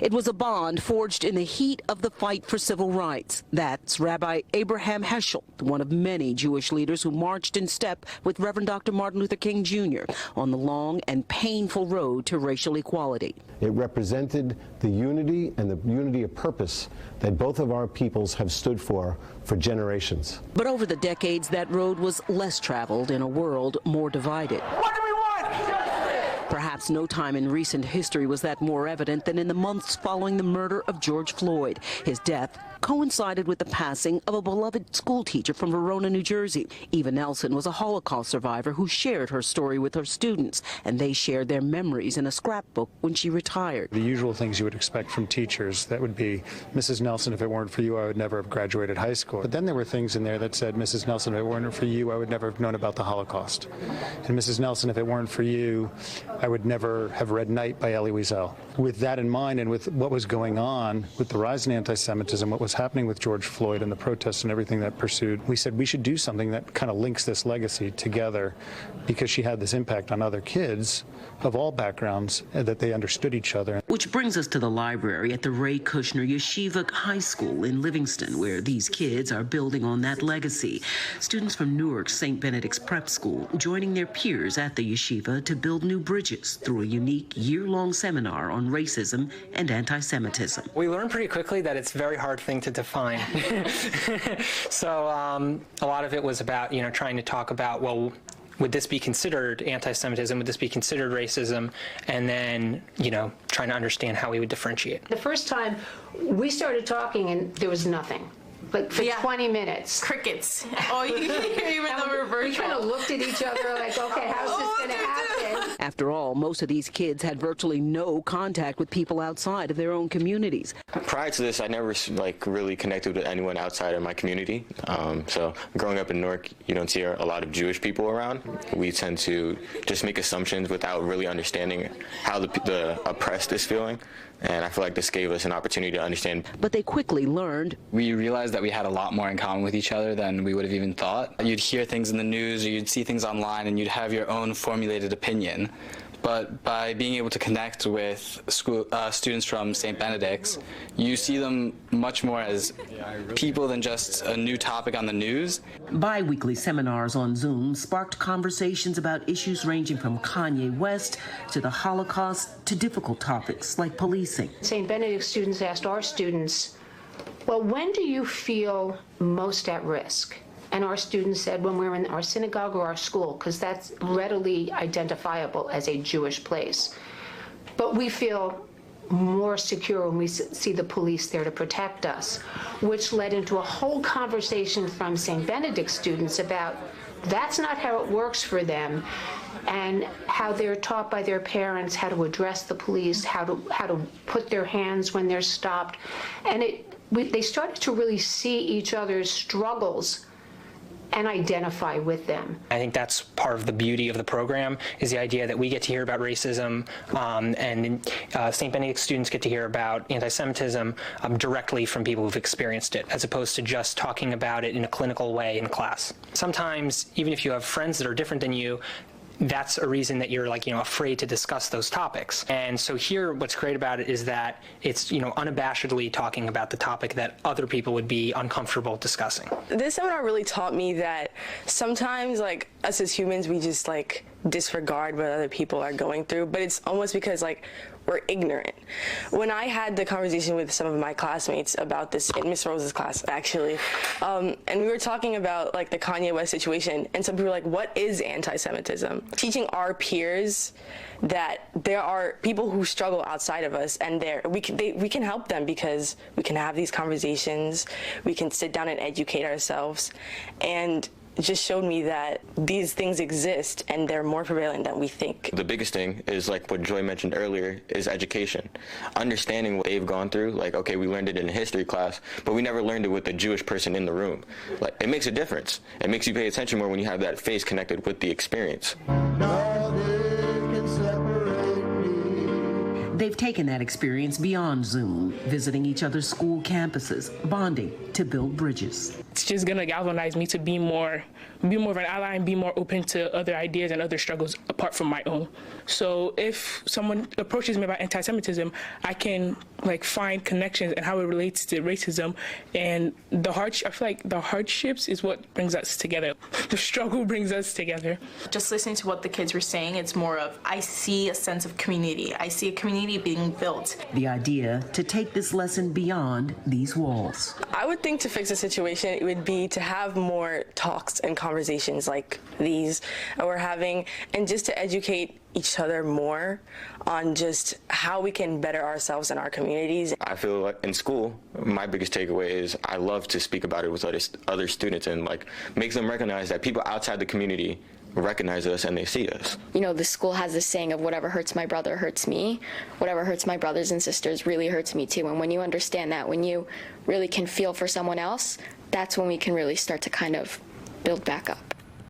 It was a bond forged in the heat of the fight for civil rights. That's Rabbi Abraham Heschel, one of many Jewish leaders who marched in step with Reverend Dr. Martin Luther King Jr. on the long and painful road to racial equality. It represented the unity and the unity of purpose that both of our peoples have stood for generations. But over the decades, that road was less traveled in a world more divided. What do we want? Perhaps no time in recent history was that more evident than in the months following the murder of George Floyd. His death coincided with the passing of a beloved schoolteacher from Verona, New Jersey. Eva Nelson was a Holocaust survivor who shared her story with her students, and they shared their memories in a scrapbook when she retired. The usual things you would expect from teachers, that would be, Mrs. Nelson, if it weren't for you, I would never have graduated high school. But then there were things in there that said, Mrs. Nelson, if it weren't for you, I would never have known about the Holocaust. And Mrs. Nelson, if it weren't for you, I would never have read Night by Elie Wiesel. With that in mind, and with what was going on with the rise in anti-Semitism, what was happening with George Floyd and the protests and everything that pursued, we said we should do something that kind of links this legacy together, because she had this impact on other kids of all backgrounds, and that they understood each other. Which brings us to the library at the Ray Kushner Yeshiva High School in Livingston, where these kids are building on that legacy. Students from Newark's St. Benedict's Prep School joining their peers at the yeshiva to build new bridges through a unique year-long seminar on racism and anti-Semitism. We learned pretty quickly that it's a very hard thing to define. So a lot of it was about, trying to talk about, well, would this be considered anti-Semitism? Would this be considered racism? And then, trying to understand how we would differentiate. The first time we started talking and there was nothing. Like for 20 minutes. Crickets. Oh, you hear even though we're virtual. We kind of looked at each other like, okay, how's this going to happen? After all, most of these kids had virtually no contact with people outside of their own communities. Prior to this, I never really connected with anyone outside of my community. So growing up in Newark, you don't see a lot of Jewish people around. We tend to just make assumptions without really understanding how the oppressed is feeling. And I feel like this gave us an opportunity to understand. But they quickly learned. We realized that we had a lot more in common with each other than we would have even thought. You'd hear things in the news or you'd see things online and you'd have your own formulated opinion. But by being able to connect with students from St. Benedict's, you see them much more as people than just a new topic on the news. Bi-weekly seminars on Zoom sparked conversations about issues ranging from Kanye West to the Holocaust to difficult topics like policing. St. Benedict students asked our students, well, when do you feel most at risk? And our students said, when we're in our synagogue or our school, because that's readily identifiable as a Jewish place. But we feel more secure when we see the police there to protect us, which led into a whole conversation from St. Benedict students about that's not how it works for them, and how they're taught by their parents how to address the police, how to put their hands when they're stopped. And they started to really see each other's struggles and identify with them. I think that's part of the beauty of the program, is the idea that we get to hear about racism, and St. Benedict students get to hear about anti-Semitism directly from people who've experienced it, as opposed to just talking about it in a clinical way in class. Sometimes, even if you have friends that are different than you, that's a reason that you're afraid to discuss those topics. And so here, what's great about it is that it's, unabashedly talking about the topic that other people would be uncomfortable discussing. This seminar really taught me that sometimes, us as humans, we just, disregard what other people are going through, but it's almost because, we're ignorant. When I had the conversation with some of my classmates about this in Miss Rose's class, actually, and we were talking about the Kanye West situation, and some people were like, what is anti-Semitism? Teaching our peers that there are people who struggle outside of us, and we can help them, because we can have these conversations, we can sit down and educate ourselves, and it just showed me that these things exist and they're more prevalent than we think. The biggest thing is, what Joy mentioned earlier, is education. Understanding what they've gone through. Okay, we learned it in a history class, but we never learned it with the Jewish person in the room. It makes a difference. It makes you pay attention more when you have that face connected with the experience. They They've taken that experience beyond Zoom, visiting each other's school campuses, bonding to build bridges. It's just going to galvanize me to be more of an ally and be more open to other ideas and other struggles apart from my own. So if someone approaches me about anti-Semitism, I can find connections and how it relates to racism, and I feel like the hardships is what brings us together. The struggle brings us together. Just listening to what the kids were saying, it's more of, I see a sense of community. I see a community being built. The idea to take this lesson beyond these walls. I would think to fix the situation, it would be to have more talks and conversations like these that we're having, and just to educate each other more on just how we can better ourselves in our communities. I feel like in school, my biggest takeaway is I love to speak about it with other students and make them recognize that people outside the community recognize us and they see us. You know, the school has this saying of whatever hurts my brother hurts me. Whatever hurts my brothers and sisters really hurts me too. And when you understand that, when you really can feel for someone else, that's when we can really start to kind of build back up.